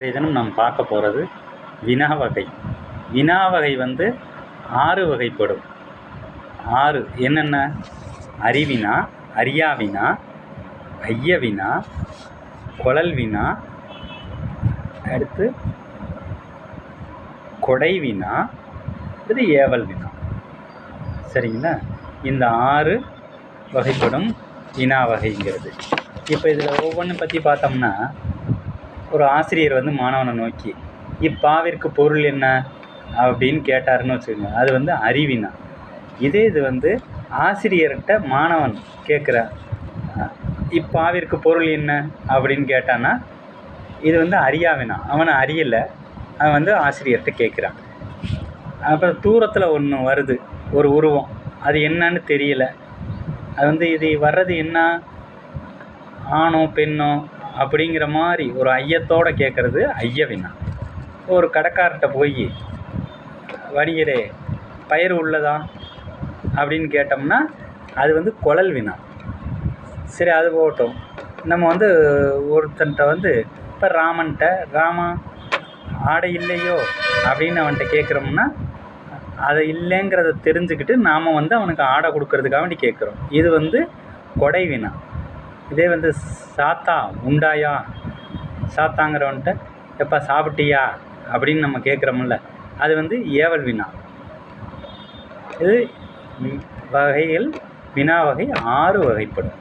தினம் நாம் பார்க்க போகிறது வினா வகை. வினா வகை வந்து 6 வகைப்படும். 6 என்னென்ன? அறிவினா, அறியாவினா, ஐயவினா, குழல் வினா, அடுத்து கொடை வினா, இது ஏவல் வினா. சரிங்களா? இந்த 6 வகைப்படும் வினா வகைங்கிறது. இப்போ இதில் ஒவ்வொன்றும் பற்றி பார்த்தோம்னா, ஒரு ஆசிரியர் வந்து மாணவனை நோக்கி இப்பாவிற்கு பொருள் என்ன அப்படின்னு கேட்டாருன்னு வச்சுக்கோங்க, அது வந்து அறிவினா. இது வந்து ஆசிரியர்கிட்ட மாணவன் கேட்குற இப்பாவிற்கு பொருள் என்ன அப்படின்னு கேட்டான்னா, இது வந்து அறியாவினா. அவனை அறியலை, அவன் வந்து ஆசிரியர்கிட்ட கேட்குறான். அப்புறம் தூரத்தில் ஒன்று வருது, ஒரு உருவம், அது என்னன்னு தெரியல. அது வந்து இது வர்றது என்ன, ஆணோ பெண்ணோ அப்படிங்கிற மாதிரி ஒரு ஐயத்தோடு கேட்குறது ஐயவினா. ஒரு கடைக்கார்ட்ட போய் வணிகரே பயிர் உள்ளதா அப்படின்னு கேட்டோம்னா அது வந்து குழல் வினா. சரி, அது போகட்டும். நம்ம வந்து ஒருத்தன்ட்ட வந்து இப்போ ராமன்ட்ட ராமா ஆடை இல்லையோ அப்படின்னு அவன்கிட்ட கேட்குறோம்னா, அதை இல்லைங்கிறத தெரிஞ்சுக்கிட்டு நாம் வந்து அவனுக்கு ஆடை கொடுக்கறதுக்காக வேண்டி கேட்குறோம். இது வந்து கொடை வினா. இதே வந்து சாத்தா உண்டாயா, சாத்தாங்கிறவன்ட்ட எப்போ சாப்பிட்டியா அப்படின்னு நம்ம கேட்குறோம்ல, அது வந்து ஏவல் வினா. இது வகைகள் வினா வகை 6 வகைப்படும்.